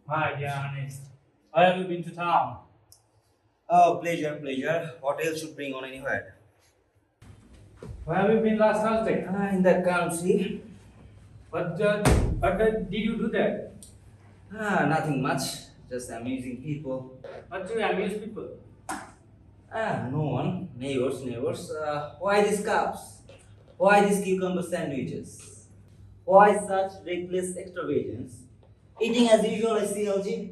Hi, dear Earnest. How have you been to town? Oh, pleasure, pleasure. What else should bring on anywhere? Where have you been last Thursday? In the country. What, uh, what did you do there? Nothing much. Just amusing people. What do you amuse people? No one. Neighbors. Why these cups? Why these cucumber sandwiches? Why such reckless extravagance? Eating as usual, I see, LG.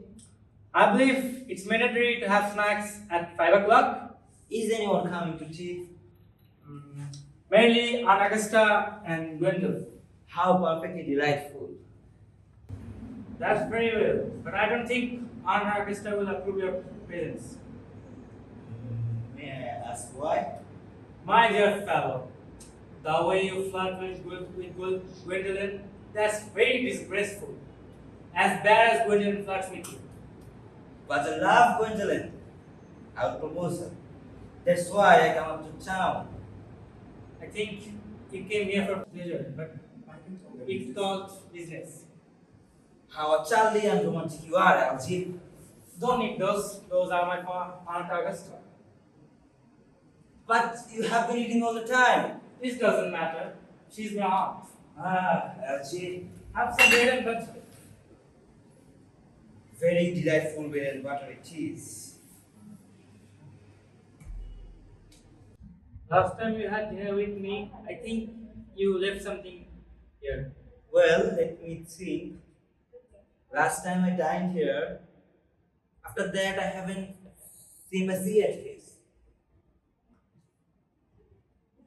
I believe it's mandatory to have snacks at 5 o'clock. Is anyone coming to tea? Mm, Mainly Aunt Augusta and Gwendolyn. How perfectly delightful. That's very well, but I don't think Aunt Augusta will approve your presence. May I ask why? My dear fellow, the way you flirt with Gwendolyn, that's very disgraceful. As bad as Gwendolyn flirts with you. But I love Gwendolyn. I will propose her. That's why I come up to town. I think you came here for pleasure, but it's not business. How Charlie and romantic you are, Algie. Don't need those. Those are my Aunt Augusta. But you have been eating all the time. This doesn't matter. She's my aunt. Algie. Have some bread and butter. Very delightful bread and buttery cheese. Last time you had dinner with me, I think you left something here. Well, let me think. Last time I dined here, after that I haven't seen my cigarette case.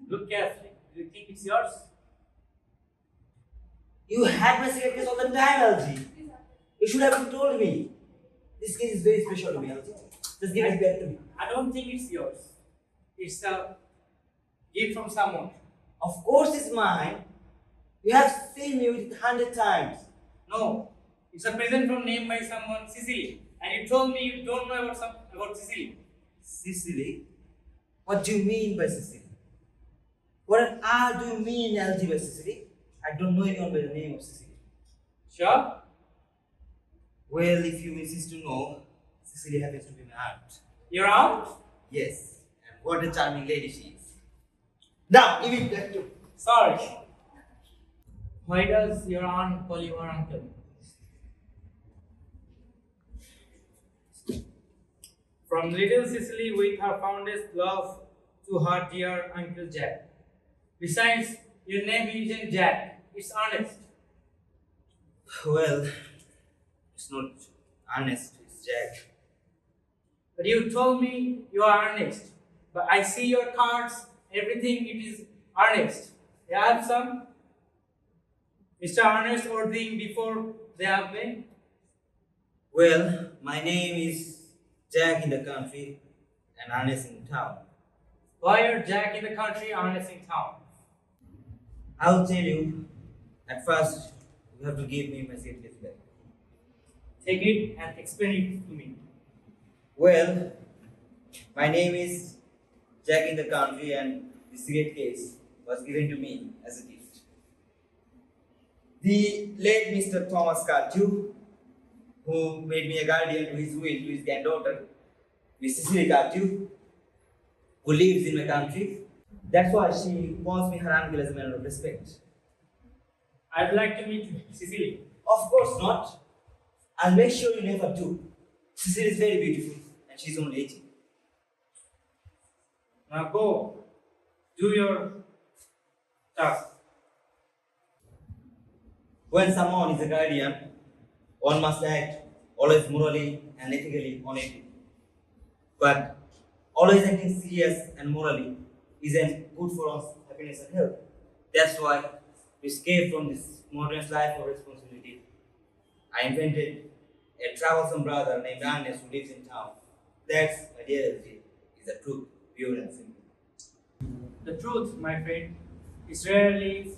Look carefully. Do you think it's yours? You had my cigarette case all the time, Algie. You should have told me. This case is very special to me, Algie. Just give it back to me. I don't think it's yours. It's a gift from someone. Of course it's mine. You have seen me with it 100 times. No, it's a present from name by someone, Sicily. And you told me you don't know about Sicily. Sicily? What do you mean by Sicily? What on earth do you mean, LG, by Sicily? I don't know anyone by the name of Sicily. Sure? Well, if you insist to know, Sicily happens to be my aunt. You're out? Yes, and what a charming lady she is. Now, give it back to me. Sorry. Why does your aunt call you her uncle? From little Sicily with her fondest love to her dear Uncle Jack. Besides, your name isn't Jack, it's Ernest. Well, it's not Earnest, it's Jack. But you told me you are Ernest. But I see your cards, everything it is Ernest. You have some? Mr. Ernest ordering before they have been? Well, my name is Jack in the country and Ernest in town. Why are Jack in the country, Ernest in town? I'll tell you. At first, you have to give me my cigarette back. Take it and explain it to me. Well, my name is Jack in the country and the cigarette case was given to me as a gift. The late Mr. Thomas Cardew, who made me a guardian to his will to his granddaughter, Miss Cecily Cardew, who lives in my country. That's why she calls me her uncle as a matter of respect. I'd like to meet Sicily. Of course not. I'll make sure you never do. Cecily is very beautiful and she's only 18. Now go, do your task. When someone is a guardian, one must act always morally and ethically on it. But always acting serious and morally isn't good for us happiness and health. That's why to escape from this modern life of responsibility, I invented a troublesome brother named Earnest who lives in town. That's, my dear LG, is the truth, pure and simple. The truth, my friend, is rarely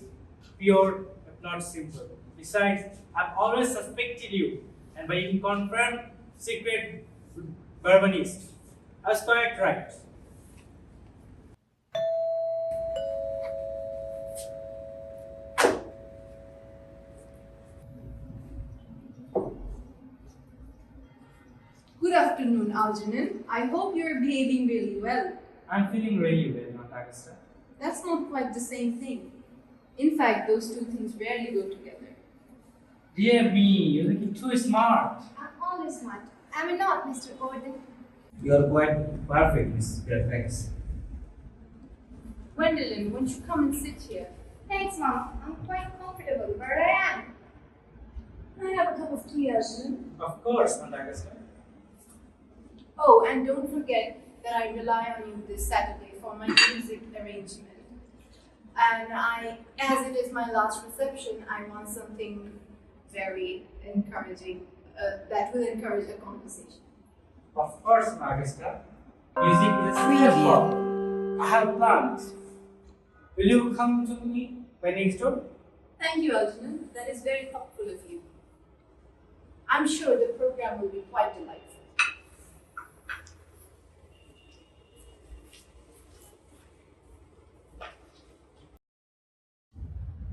pure but not simple. Besides, I've always suspected you, and by being confirmed secret Bourbonist. I was quite right. afternoon, Algernon. I hope you're behaving really well. I'm feeling really well, Aunt Augusta. That's not quite the same thing. In fact, those two things rarely go together. Dear me, you're looking too smart. I'm always smart. Am I not, Mr. Gordon? You are quite perfect, Miss Fairfax. Gwendolyn, won't you come and sit here? Thanks, Mom. I'm quite comfortable where I am. I have a cup of tea, Algernon. Of course, Aunt Augusta. Oh, and don't forget that I rely on you this Saturday for my music arrangement. And as it is my last reception, I want something very encouraging that will encourage a conversation. Of course, Aunt Augusta. Music is a sport. I have plans. Will you come to me by next door? Thank you, Algernon. That is very thoughtful of you. I'm sure the program will be quite delightful.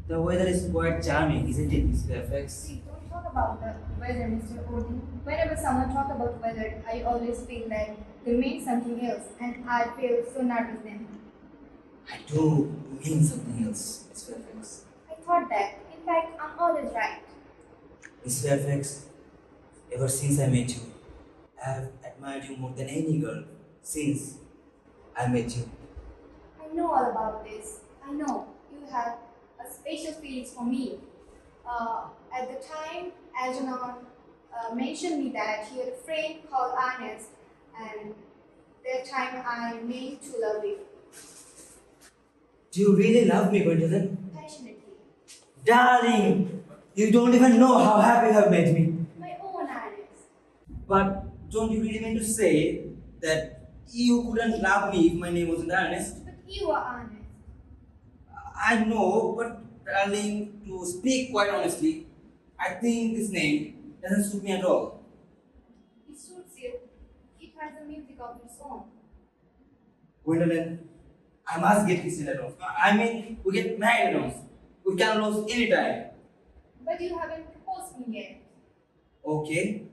The weather is quite charming, isn't it, Miss Fairfax? Please don't talk about the weather, Mr. Gordon. Whenever someone talks about weather, I always feel that they mean something else, and I feel so nervous then. I do mean something else, Miss Fairfax. I thought that. In fact, I'm always right. Miss Fairfax, ever since I met you, I have admired you more than any girl since I met you. I know all about this. I know you have a special feelings for me. At the time, Algernon mentioned me that he had a friend called Earnest, and that time I meant to love you Do you really love me, Gwendolyn? passionately. Darling, you don't even know how happy you have made me. My own Earnest. But don't you really mean to say that you couldn't love me if my name wasn't Ernest? But you are Earnest. I know, but darling, to speak quite honestly, I think this name doesn't suit me at all. It suits you. It has a music of its own. Gwendolyn, I must get this letter off. I mean, we get married now. We can lose any time. But you haven't proposed me yet. Okay.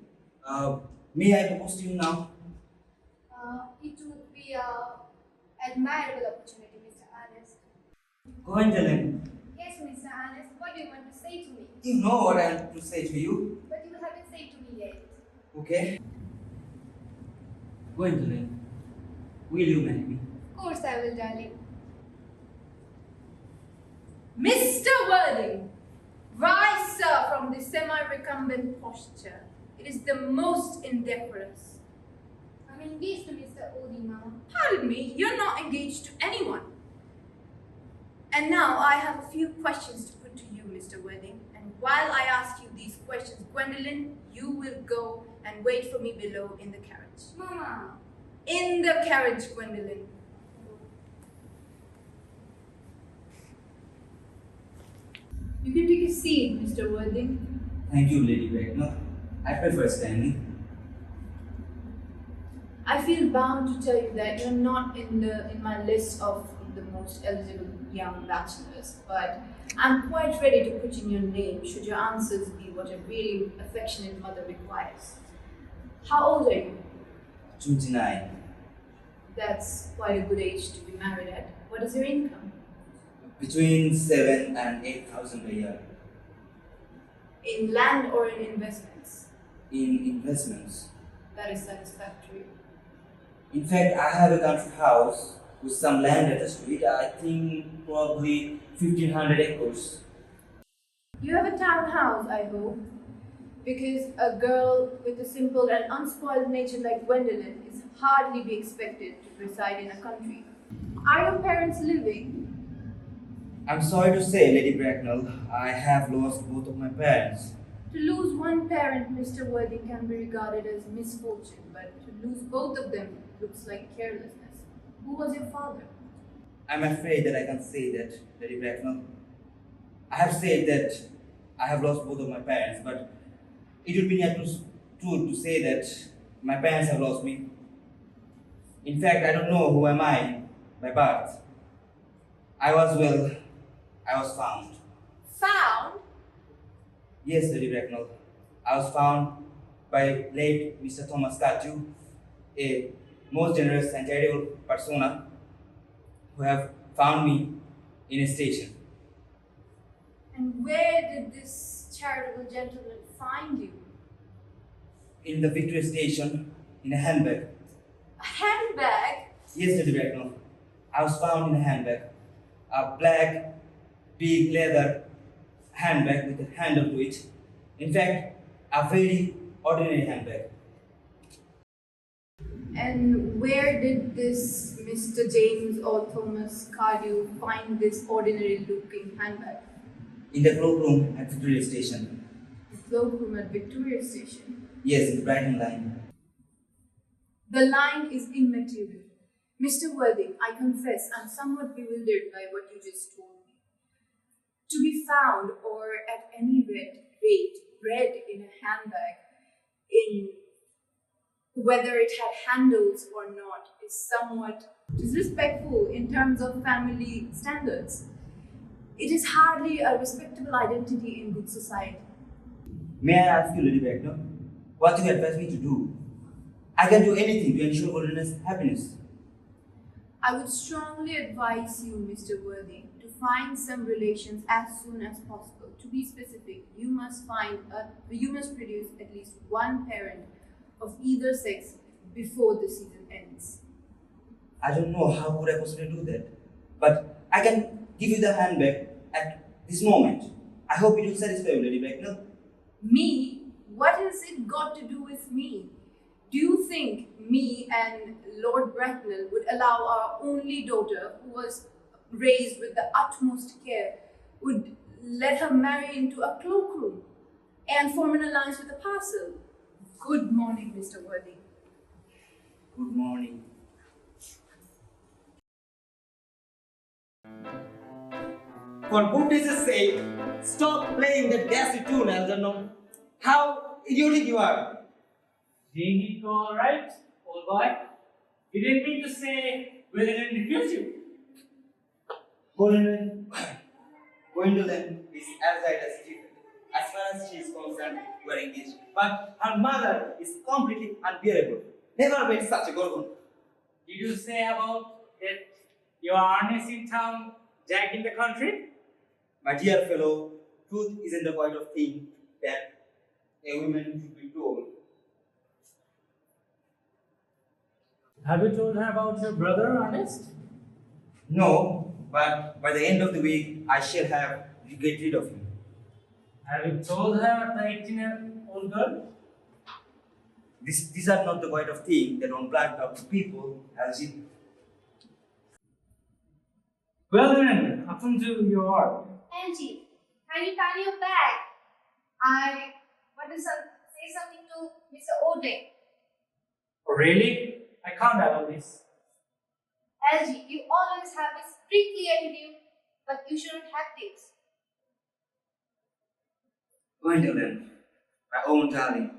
May I propose to you now? It would be an admirable opportunity, Mr. Ernest. Gwendolyn, Yes, Mr. Ernest, what do you want to say to me? you know what I have to say to you. But you haven't said to me yet. Okay? Gwendolyn, will you marry me? Of course I will, darling. Mr. Worthing, rise, sir, from this semi-recumbent posture. It is the most indecorous. I'm engaged to Mr. Odie, Mama. Pardon me, you're not engaged to anyone. And now I have a few questions to put to you, Mr. Worthing. And while I ask you these questions, Gwendolyn, you will go and wait for me below in the carriage. Mama. In the carriage, Gwendolyn. You can take a seat, Mr. Worthing. Thank you, Lady Bracknell. I prefer standing. I feel bound to tell you that you're not in my list of the most eligible young bachelors, but I'm quite ready to put in your name should your answers be what a really affectionate mother requires. How old are you? 29. That's quite a good age to be married at. What is your income? Between 7 and 8,000 a year. In land or in investments? In investments. That is satisfactory. In fact, I have a country house with some land attached to it. I think probably 1,500 acres. You have a townhouse, I hope, because a girl with a simple and unspoiled nature like Gwendolyn is hardly be expected to reside in a country. Are your parents living? I'm sorry to say, Lady Bracknell, I have lost both of my parents. To lose one parent, Mr. Worthing, can be regarded as misfortune, but to lose both of them looks like carelessness. Who was your father? I'm afraid that I can say that, Lady Bracknell. I have said that I have lost both of my parents, but it would be not true to say that my parents have lost me. In fact, I don't know who am I by birth. I was found. Found? Yes, Lady Bracknell. I was found by late Mr. Thomas Cardew, a most generous and charitable persona who have found me in a station. And where did this charitable gentleman find you? In the Victoria Station, in a handbag. A handbag? Yes, Lady Bracknell. I was found in a handbag. A black, big leather handbag with a handle to it. In fact, a very ordinary handbag. And where did this Mr. James or Thomas Cardew find this ordinary looking handbag? In the cloakroom at Victoria Station. The cloakroom at Victoria Station. Yes, in the Brighton line. The line is immaterial. Mr. Worthing, I confess I'm somewhat bewildered by what you just told me. To be found, or at any rate, read in a handbag, in whether it had handles or not, is somewhat disrespectful in terms of family standards. It is hardly a respectable identity in good society. May I ask you, Lady Bracknell, what you advise me to do? I can do anything to ensure Holiness' happiness. I would strongly advise you, Mr. Worthing, to find some relations as soon as possible. To be specific, you must produce at least one parent of either sex before the season ends. I don't know how would I possibly do that, but I can give you the handbag at this moment. I hope it will satisfy you, Lady Bracknell. Me? What has it got to do with me? Do you think me and Lord Bracknell would allow our only daughter, who was raised with the utmost care, would let her marry into a cloakroom and form an alliance with a parcel? Good morning, Mr. Worthing. Good morning. For goodness' sake, stop playing that ghastly tune, Algernon. How idiotic you are. Didn't it go alright, old boy? You didn't mean to say we didn't refuse you. Gwendolyn is as right as Stephen. As far as she is concerned, we are engaged. But her mother is completely unbearable. Never met such a gorgon. Did you say about that your Earnest in town, Jack in the country? My dear fellow, truth isn't the kind of thing that a woman should be told. Have you told her about your brother, Earnest? No, but by the end of the week, I shall have to get rid of him. Have you told her the 18-year-old girl? These are not the kind of thing that don't black out to people as it. Well then, up to your. Angie, can you tie your bag? I want to say something to Mr. Ode. Oh, really? I can't allow this. Angie, you always have this prickly attitude, but you shouldn't have this. Gwendolyn, my own darling.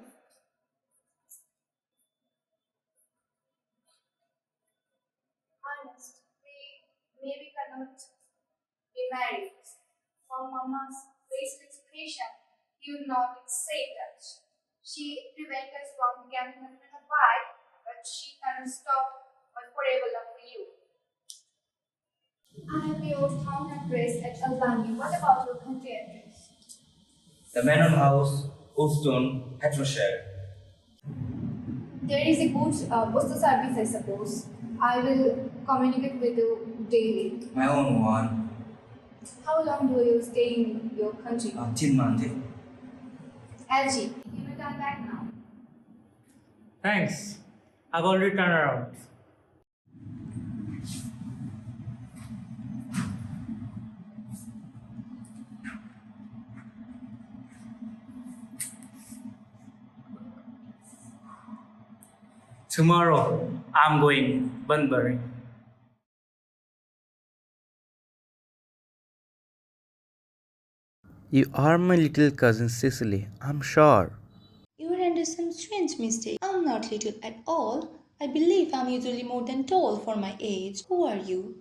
Honest, we cannot be married. From Mama's facial expression, you would not say that. She prevented us from becoming husband and wife, but she cannot stop my forever love for you. I have your town address at Albany. What about your country address? The Manor House, Ostone, Hertfordshire. There is a good postal service, I suppose. I will communicate with you daily. My own one. How long do you stay in your country? Till Monday. Algie, you may come back now. Thanks. I've already turned around. Tomorrow, I'm going Bunbury. You are my little cousin Cecily, I'm sure. You are under some strange mistake. I'm not little at all. I believe I'm usually more than tall for my age. Who are you?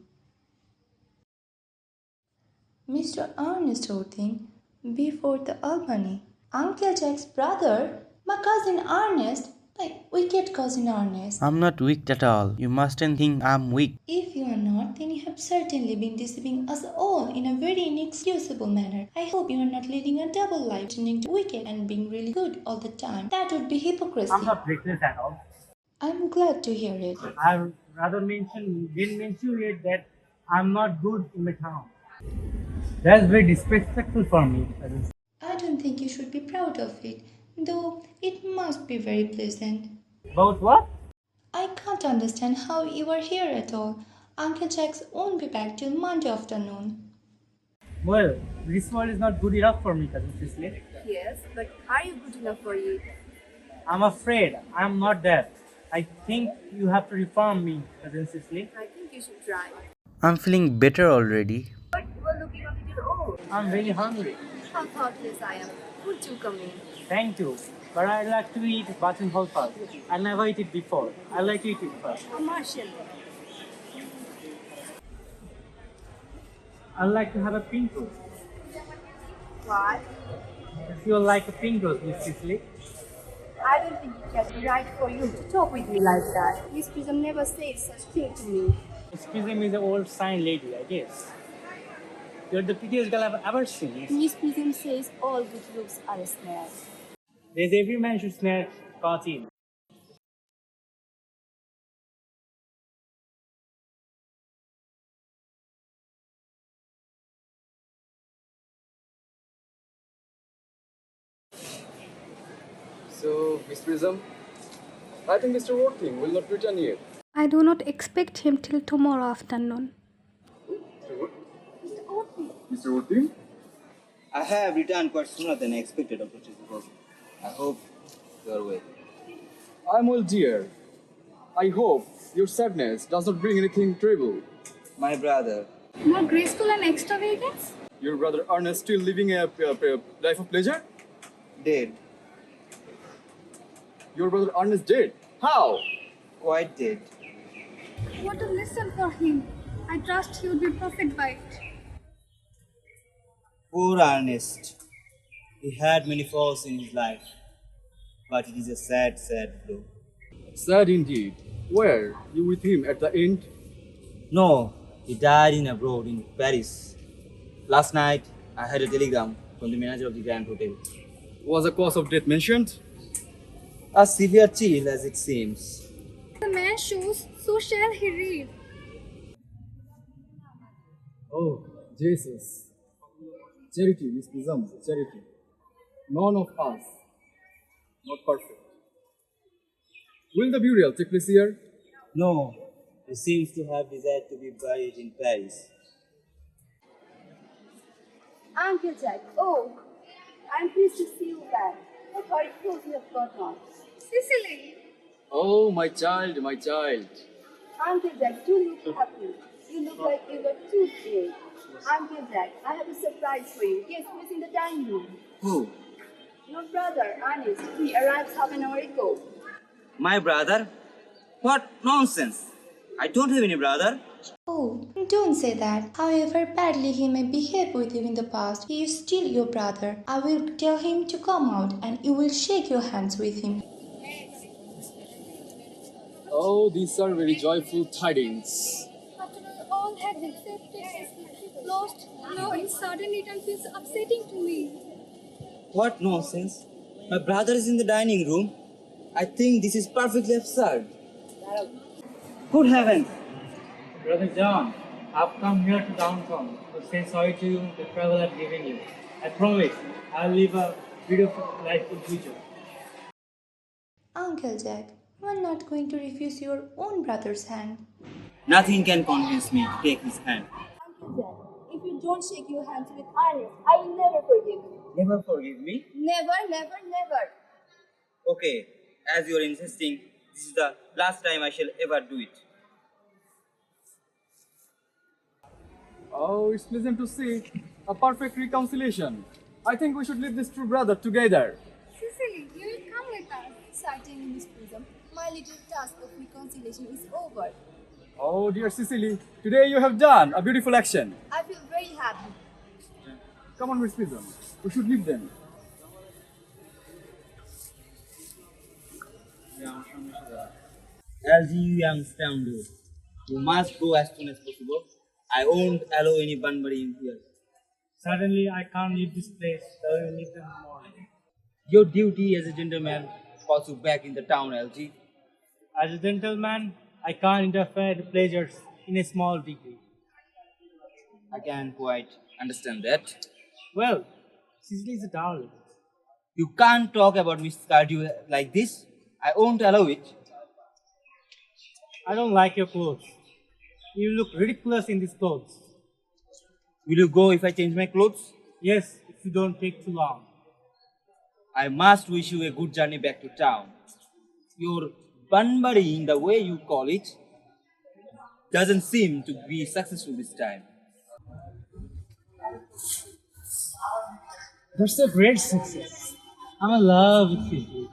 Mr. Earnest Worthing, before the Albany. Uncle Jack's brother? My cousin Ernest, my wicked cousin Ernest. I'm not weak at all. You mustn't think I'm weak. If you are not, then you have certainly been deceiving us all in a very inexcusable manner. I hope you are not leading a double life, pretending to be wicked and being really good all the time. That would be hypocrisy. I'm not reckless at all. I'm glad to hear it. I didn't mention it that I'm not good in the town. That's very disrespectful for me. I don't think you should be proud of it, though it must be very pleasant. About what? I can't understand how you are here at all. Uncle Jack won't be back till Monday afternoon. Well, this world is not good enough for me, cousin Cicely. Yes, but are you good enough for you? I'm afraid I'm not that. I think you have to reform me, cousin Cicely. I think you should try. I'm feeling better already. But you are looking a little old. I'm very hungry. How thoughtless I am. Would you come in? Thank you. But I like to eat button hole first. I never eat it before. I like to eat it first. A Martian. I like to have a pink rose. What? If you like a pink rose, Miss Cicely. I don't think it can be right for you to talk with me like that. Miss Prism never said such thing to me. Miss Prism is an old sign lady, I guess. You're the prettiest girl I've ever seen. Miss Prism says all good looks are a snare. There's every man should snare caught in. So, Miss Prism, I think Mr. Worthing will not return yet. I do not expect him till tomorrow afternoon. Mr. Worthing? I have returned quite sooner than I expected, Dr. Chizuko. I hope you are well. I'm well, dear. I hope your sadness does not bring anything terrible. My brother, More graceful and extravagance? Your brother Earnest still living a life of pleasure? dead, Your brother Earnest dead? How? quite dead. What a lesson for him. I trust he would be profit by it. Poor Ernest. He had many faults in his life, but it is a sad, sad blow. Sad indeed. Were you with him at the end? No, he died in abroad in Paris. Last night, I had a telegram from the manager of the Grand Hotel. Was the cause of death mentioned? A severe chill, as it seems. The man shows, so shall he read. Oh, Jesus. Charity, Miss Prism, charity. None of us not perfect. Will the burial take place here? No, he seems to have desired to be buried in Paris. Uncle Jack, oh, I'm pleased to see you back. What horrid clothes you have got on. Cicely! Oh, my child, my child. Uncle Jack, do look happy. You look like you got toothache. Uncle Jack, I have a surprise for you. Yes, he's in the dining room. Who? Your brother, Earnest, he arrived half an hour ago. My brother? What nonsense! I don't have any brother. Oh, don't say that. However badly he may behave with you in the past, he is still your brother. I will tell him to come out and you will shake your hands with him. Oh, these are very joyful tidings. After all had accepted, lost, now it suddenly it feels upsetting to me. What nonsense! My brother is in the dining room. I think this is perfectly absurd. Good heavens! Brother John, I've come here to downtown to say sorry to you the trouble I've given you. I promise I'll live a beautiful life in future. Uncle Jack, you are not going to refuse your own brother's hand. Nothing can convince me to take his hand. Uncle Jack, if you don't shake your hands with Earnest, I will never forgive you. Never forgive me? Never, never, never. Okay, as you are insisting, this is the last time I shall ever do it. Oh, it's pleasant to see a perfect reconciliation. I think we should leave these two brothers together. Cicely, you will come with us. Certainly, Miss Prism, my little task of reconciliation is over. Oh, dear Cicely, today you have done a beautiful action. I feel very happy. Come on, Miss Prism. We should leave them. LGU young scoundrel. You must go as soon as possible. I won't allow any bunbury in here. Certainly, I can't leave this place. I will leave in the morning. Your duty as a gentleman calls you back in the town, LG. As a gentleman, I can't interfere with pleasures in a small degree. I can quite understand that. Well, Cicely is a darling. You can't talk about Miss Cardew like this. I won't allow it. I don't like your clothes. You look ridiculous in these clothes. Will you go if I change my clothes? Yes, if you don't take too long. I must wish you a good journey back to town. Your bunburying, the way you call it, doesn't seem to be successful this time. That's a great success. I'm in love with you.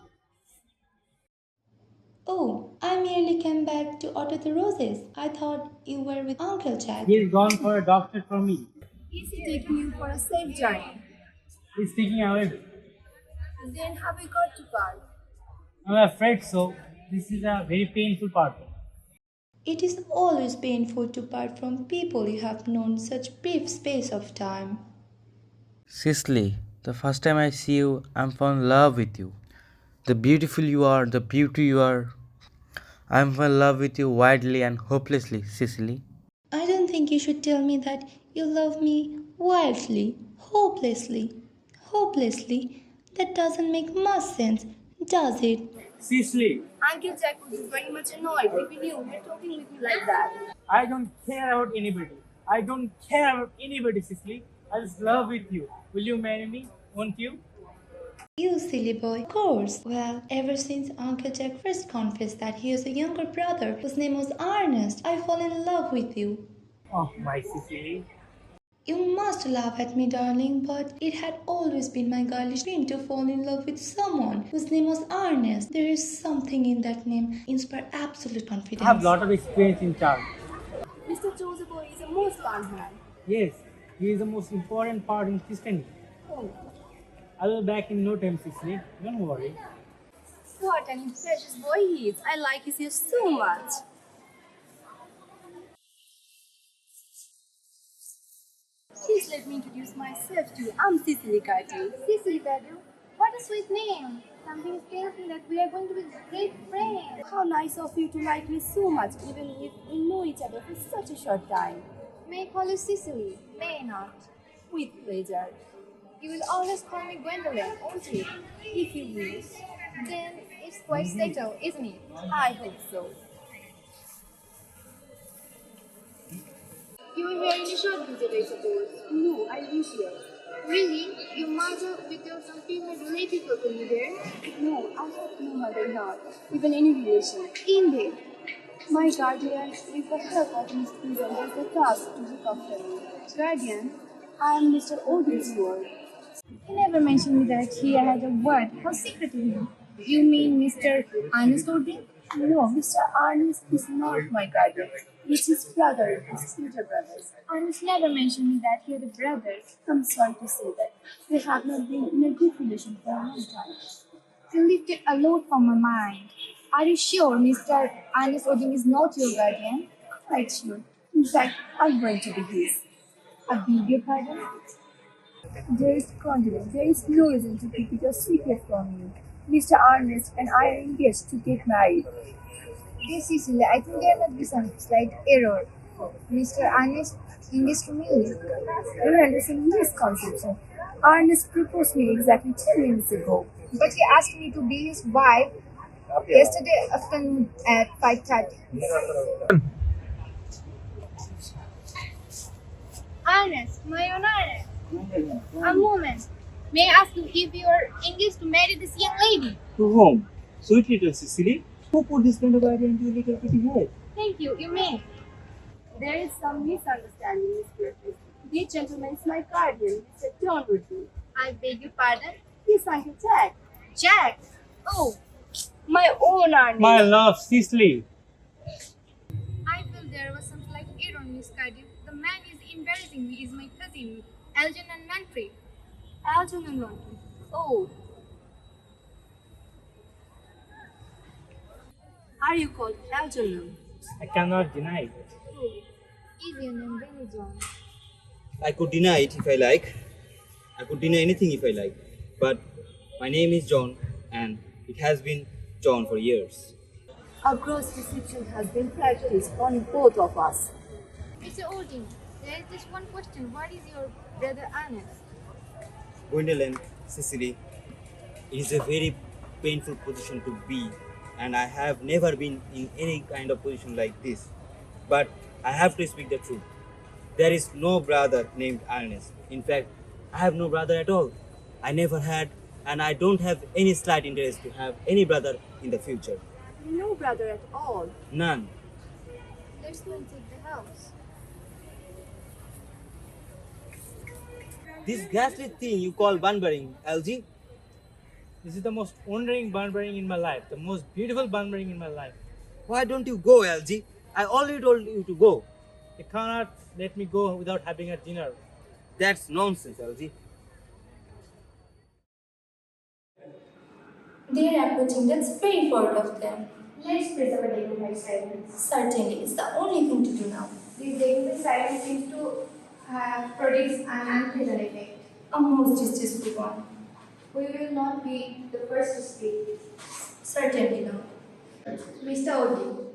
Oh, I merely came back to order the roses. I thought you were with Uncle Jack. He's gone for a doctor for me. Is he taking you for a safe journey? He's taking away. Then have we got to part? I'm afraid so. This is a very painful part. It is always painful to part from people you have known such brief space of time. Cicely, the first time I see you, I'm falling in love with you. The beautiful you are, the beauty you are. I'm in love with you wildly and hopelessly, Cicely. I don't think you should tell me that you love me wildly, hopelessly. Hopelessly? That doesn't make much sense, does it? Cicely, Uncle Jack would be very much annoyed if he knew you were talking with me like that. I don't care about anybody. I don't care about anybody, Cicely. I just love with you. Will you marry me? Won't you? You silly boy. Of course. Well, ever since Uncle Jack first confessed that he has a younger brother whose name was Earnest, I fall in love with you. Oh, my Cicely. You must laugh at me, darling, but it had always been my girlish dream to fall in love with someone whose name was Earnest. There is something in that name inspire absolute I confidence. have a lot of experience in charge. Mr. Joseph is a most fun man. Yes, he is the most important part in Christianity. Oh, I will be back in no time, Cicely. Don't worry. what an precious boy he is. I like his ears so much. Please let me introduce myself to you. I'm Cicely Cardew. Cicely, Badu, what a sweet name. Something tells me that we are going to be great friends. How nice of you to like me so much, even if we know each other for such a short time. May I call you Cicely? May I not? With pleasure. You will always call me Gwendolyn, won't you? If you wish. Then it's quite settled, isn't it? I hope so. You will wear any short visit, I suppose. No, I wish you. Really? Your mother with your some female relative will be there? No, I have no mother, not even any relation. Indeed. My guardian, with the help of Miss Prison, has the task to look after me. Guardian? I am Mr. Odin's ward. He never mentioned me that he had a word. How secretive. You mean Mr. Earnest Odin? No, Mr. Earnest is not my guardian. It's his brother, his elder brothers. Ernest never mentioned me that he had a brother. I'm sorry to say that. They have not been in a good relation for a long time. You lifted a load from my mind. Are you sure Mr. Ernest Odin is not your guardian? Quite sure. In fact, I'm going to be his. I beg your pardon? Dearest Condiment, there is no reason to keep it a secret from you. Mr. Earnest and I are engaged to get married. Dear Cecilia, I think there must be some slight error. Mr. Ernest engaged to me. You're understanding misconception. Ernest proposed me exactly 10 minutes ago. But he asked me to be his wife yesterday afternoon at 5:30. Ernest, my own Ernest. A moment. May I ask you if you are engaged to marry this young lady? To whom? Sweet little Cicely? Who put this kind of idea into your little pretty head? Thank you, you may. There is some misunderstanding, Miss Griffith. This gentleman is my guardian, Mr. John Woodley. I beg your pardon? He's Uncle Jack. Jack! Oh, My own Ernest. My love, Cicely. I feel there was some slight error, Miss Cardew. The man is embarrassing me is my cousin, Algernon Manfred. Algernon Manfred. Oh, are you called Algernon? I cannot deny it. Oh, is your name really John? I could deny it if I like. I could deny anything if I like. But my name is John, and it has been John for years. A gross deception has been practiced on both of us. Mr. Odin, there is just one question. What is your brother Ernest? Gwendolyn, Cecily, it is a very painful position to be, and I have never been in any kind of position like this. But I have to speak the truth. There is no brother named Earnest. In fact, I have no brother at all. I never had, and I don't have any slight interest to have any brother in the future. No brother at all. None. Let's go and check the house. This ghastly thing you call bunburying, LG? This is the most wondering bunburying in my life, the most beautiful bunburying in my life. Why don't you go, LG? I already told you to go. You cannot let me go without having a dinner. That's nonsense, LG. They are approaching, that's very forward of them. Let's preserve a dignified silence. Certainly, it's the only thing to do now. This dignified silence seems to produce an unpleasant effect. A most distasteful one. We will not be the first to speak. Certainly not. Mr. Odin,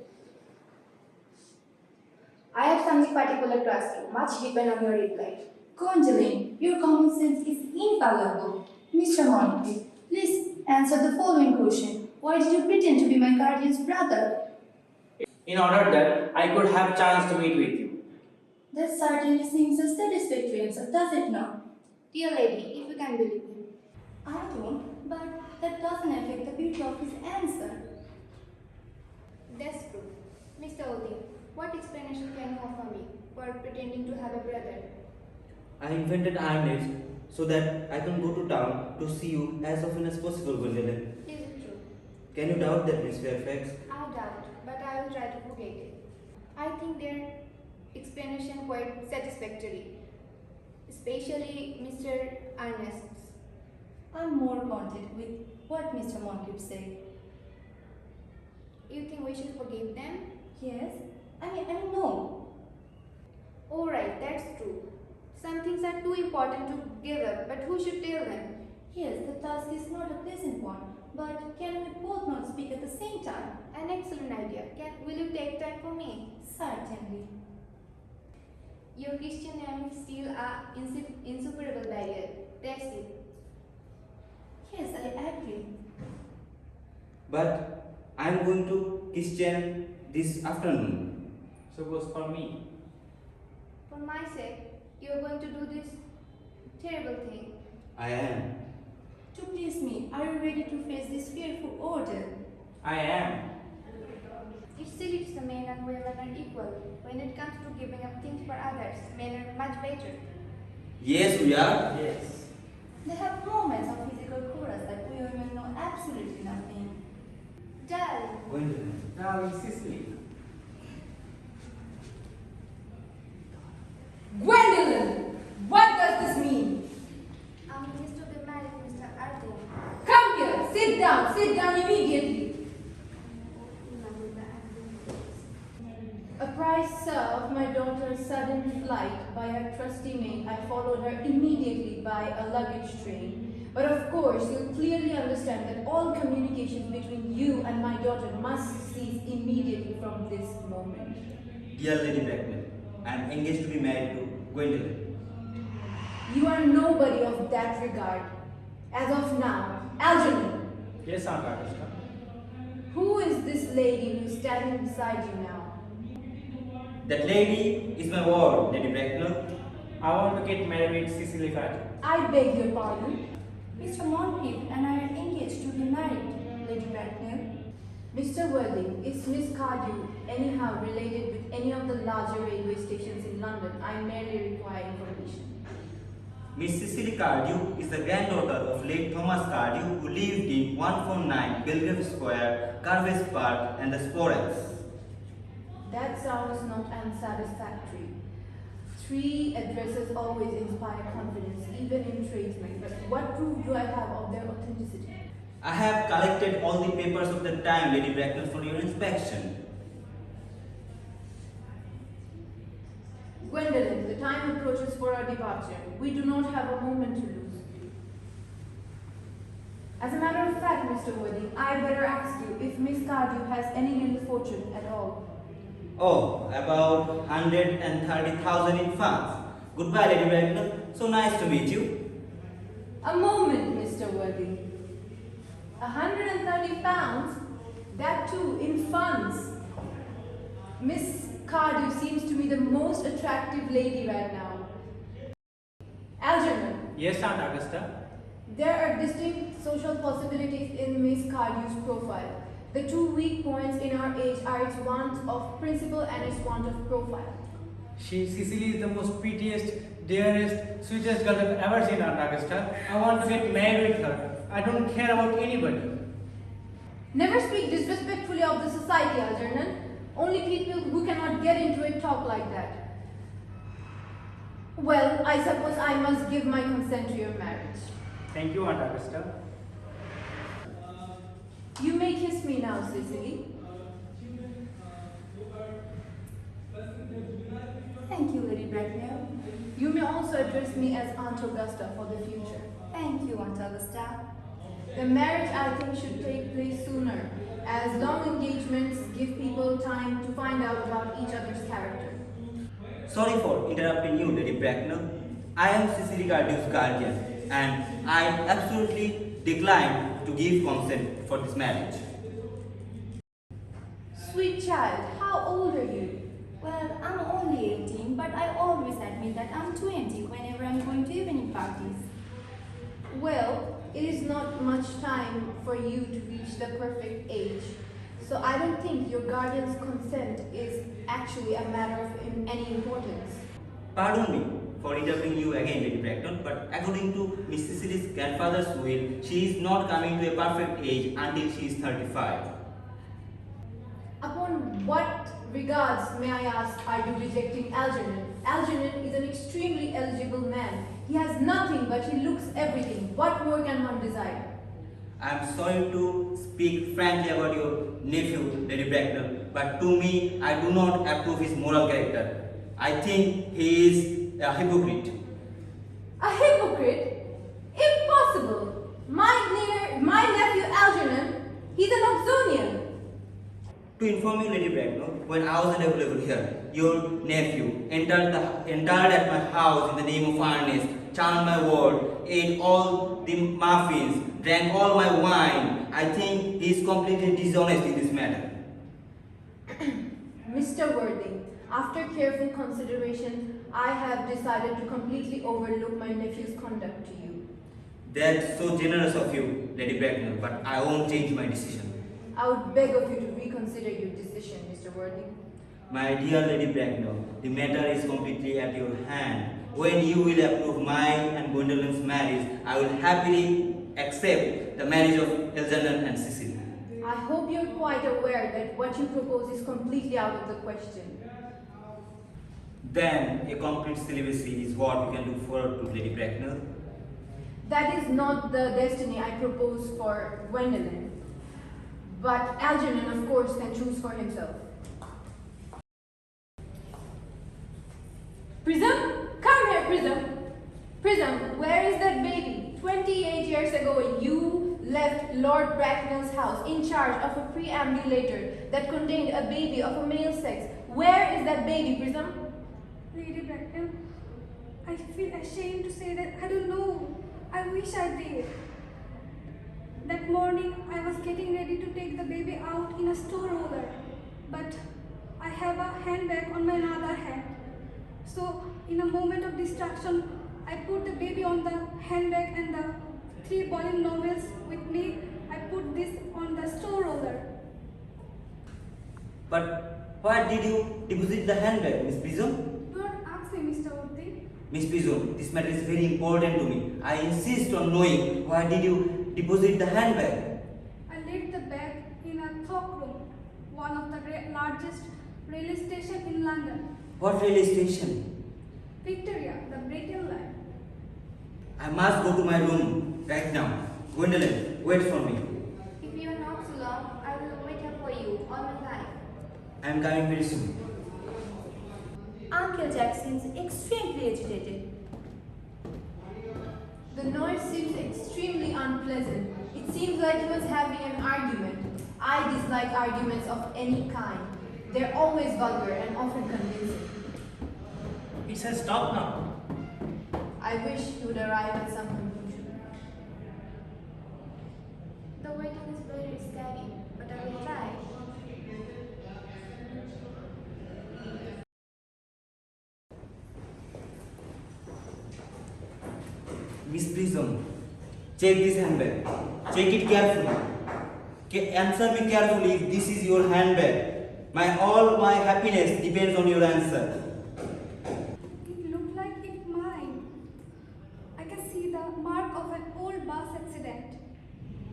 I have something particular to ask you. Much depend on your reply. Gwendolyn, your common sense is infallible. Mr. Moncrief, please answer the following question. Why did you pretend to be my guardian's brother? In order that I could have chance to meet with you. That certainly seems a satisfactory answer, does it not? Dear lady, if you can believe me. I don't, but that doesn't affect the beauty of his answer. That's true. Mr. Odin, what explanation can you offer me for pretending to have a brother? I invented Earnest so that I can go to town to see you as often as possible, Gwendolyn. Is it true? Can you doubt that, Miss Fairfax? I doubt, but I will try to forget it. I think their explanation quite satisfactory, especially Mr. Earnest's. I'm more content with what Mr. Moncrief said. You think we should forgive them? Yes? I mean, no. Alright, that's true. Some things are too important to give up, but who should tell them? Yes, the task is not a pleasant one, but can we both not speak at the same time? An excellent idea. Will you take time for me? Certainly. Your Christian name is still a insuperable barrier. That's it. Yes, I agree. But I'm going to Christian this afternoon. So goes for me. For my sake, you are going to do this terrible thing. I am. To please me, are you ready to face this fearful order? I am. It's silly to say men and women are equal. When it comes to giving up things for others, men are much better. Yes, we are. Yes. They have moments of physical chorus that we women know absolutely nothing. Darling, Gwendolyn. Darling Cecily. Gwendolyn, what does this mean? I'm pleased to be married, Mr. Arden. Come here, sit down immediately. Apprised, sir, of my daughter's sudden flight by her trusty maid, I followed her immediately by a luggage train. But of course, you'll clearly understand that all communications between you and my daughter must cease immediately from this moment. Dear Lady Bracknell, I am engaged to be married to Gwendolyn. You are nobody of that regard. As of now, Algernon, Yes, Aunt Agatha. who is this lady who's standing beside you now? That lady is my ward, Lady Bracknell. I want to get married with Cecily Carter. I beg your pardon. Mr. Moncrief and I are engaged to be married, Lady Bracknell. Mr. Worthing, is Miss Cardew anyhow related with any of the larger railway stations in London? I merely require information. Miss Cecily Cardew is the granddaughter of late Thomas Cardew, who lived in 149 Belgrave Square, Carvest Park, and the Sporets. That sounds not unsatisfactory. 3 addresses always inspire confidence, even in tradesmen. But what proof do I have of their authenticity? I have collected all the papers of the time, Lady Bracknell, for your inspection. Gwendolyn, the time approaches for our departure. We do not have a moment to lose. As a matter of fact, Mr. Worthing, I better ask you if Miss Cardew has any little fortune at all. Oh, about 130,000 in funds. Goodbye, Lady Bracknell. So nice to meet you. A moment, Mr. Worthing. 130 pounds? That too, in funds. Miss Cardew seems to be the most attractive lady right now. Algernon, Yes, Aunt Augusta. there are distinct social possibilities in Miss Cardew's profile. The two weak points in our age are its want of principle and its want of profile. Cecily is the most prettiest, dearest, sweetest girl I've ever seen, Aunt Augusta. I want to get married with her. I don't care about anybody. Never speak disrespectfully of the society, Algernon. Only people who cannot get into it talk like that. Well, I suppose I must give my consent to your marriage. Thank you, Aunt Augusta. You may kiss me now, Cecily. Thank you, Lady Bracknell. You may also address me as Aunt Augusta for the future. Thank you, Aunt Augusta. The marriage, I think, should take place sooner, as long engagements give people time to find out about each other's character. Sorry for interrupting you, Lady Bracknell. I am Cecily Cardew's guardian, and I absolutely decline to give consent for this marriage. Sweet child, how old are you? Well, I'm only 18, but I always admit that I'm 20 whenever I'm going to evening parties. Well, it is not much time for you to reach the perfect age. So I don't think your guardian's consent is actually a matter of any importance. Pardon me for interrupting you again, Lady Bracknell, but according to Miss Cecily's grandfather's will, she is not coming to a perfect age until she is 35. Upon what regards, may I ask, are you rejecting Algernon? Algernon is an extremely eligible man. He has nothing, but he looks everything. What more can one desire? I am sorry to speak frankly about your nephew, Lady Bracknell, but to me, I do not approve his moral character. I think he is a hypocrite. A hypocrite? Impossible! My nephew Algernon, he's an Oxonian. To inform you, Lady Bracknell, when I was unavailable here, your nephew entered at my house in the name of Earnest, charmed my ward, ate all the muffins, drank all my wine. I think he is completely dishonest in this matter. Mr. Worthing, after careful consideration, I have decided to completely overlook my nephew's conduct to you. That's so generous of you, Lady Bracknell, but I won't change my decision. I would beg of you to reconsider your decision, Mr. Worthing. My dear Lady Bracknell, the matter is completely at your hand. When you will approve mine and Gwendolyn's marriage, I will happily accept the marriage of Algernon and Cecily. I hope you're quite aware that what you propose is completely out of the question. Then a complete celibacy is what we can look forward to, Lady Bracknell. That is not the destiny I propose for Gwendolyn. But Algernon, of course, can choose for himself. Prism? Come here, Prism. Prism, where is that baby? 28 years ago, you left Lord Bracknell's house in charge of a preambulator that contained a baby of a male sex. Where is that baby, Prism? Lady Bracknell, I feel ashamed to say that I don't know. I wish I did. That morning, I was getting ready to take the baby out in a store roller, but I have a handbag on my other hand. So, in a moment of distraction, I put the baby on the handbag and the 3 volume novels with me. I put this on the store roller. But why did you deposit the handbag, Miss Prism? Do not ask me, Mr. Worthing. Miss Prism, this matter is very important to me. I insist on knowing why did you deposit the handbag? I left the bag in a clock room, one of the largest railway station in London. What railway station? Victoria, the British line. I must go to my room right now. Gwendolyn, wait for me. If you are not so long, I will wait here for you all my life. I am coming very soon. Uncle Jack seems extremely agitated. The noise seems extremely unpleasant. It seems like he was having an argument. I dislike arguments of any kind. They're always vulgar and often convincing. It has stopped now. I wish he would arrive at some conclusion. The waiting is very scary, but I will try. Miss Prism, check this handbag. Check it carefully. Answer me carefully if this is your handbag. All my happiness depends on your answer. It looked like it's mine. I can see the mark of an old bus accident.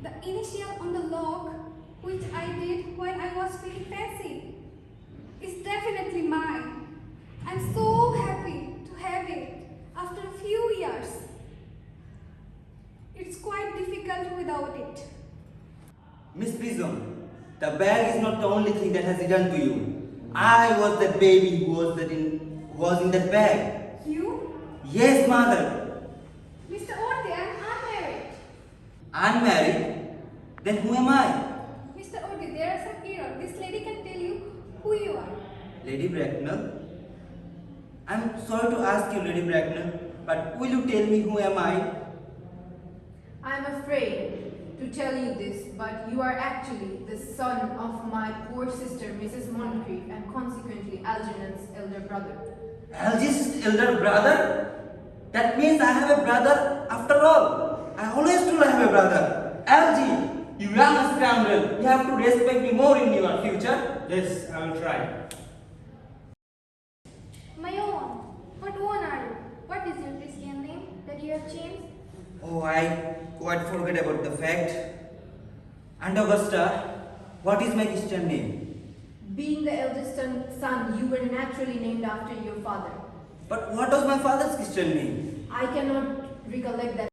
The initial on the lock, which I did when I was feeling fancy, is definitely mine. I'm so happy to have it after a few years. It's quite difficult without it. Miss Prism, the bag is not the only thing that has done to you. I was that baby who was in that bag. You? Yes, mother. Mr. Orde, I'm unmarried. Unmarried? Then who am I? Mr. Orde, there are some error. This lady can tell you who you are. Lady Bracknell? I'm sorry to ask you, Lady Bracknell, but will you tell me who am I? I'm afraid to tell you this, but you are actually the son of my poor sister, Mrs. Moncrief, and consequently Algernon's elder brother. Algy's elder brother? That means I have a brother after all. I always told I have a brother. Algy, you young scoundrel, you have to respect me more in your future. Yes, I will try. My own. What one are you? What is your Christian name that you have changed? Oh, I quite forget about the fact. And Augusta, what is my Christian name? Being the eldest son, you were naturally named after your father. But what was my father's Christian name? I cannot recollect that.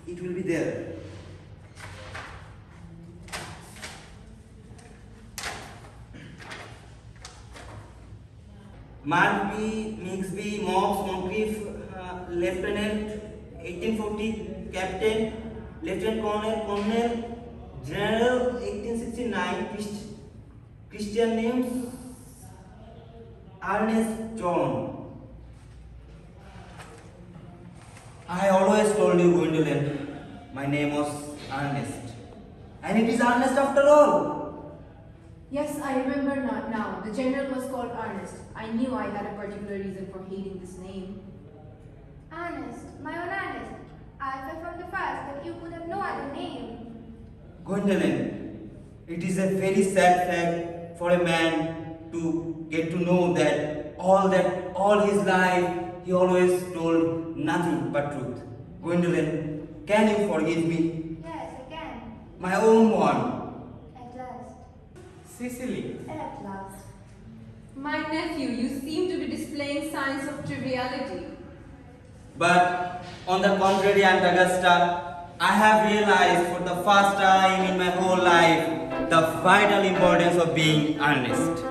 It will be there. Mark B. Mixby, Mox, Moncrief, Lieutenant, 1840, Captain, Lieutenant Colonel, General, 1869, Christian names, Earnest John. I always told you, Gwendolyn, my name was Earnest. And it is Earnest after all. Yes, I remember now. The general was called Earnest. I knew I had a particular reason for hating this name. Ernest, my own Ernest. I felt from the first that you could have no other name. Gwendolyn, it is a very sad fact for a man to get to know that all his life he always told nothing but truth. Gwendolyn, can you forgive me? Yes, I can. My own one. At last. Cecily. At last. My nephew, you seem to be displaying signs of triviality. But on the contrary, Aunt Augusta, I have realized for the first time in my whole life the vital importance of being earnest.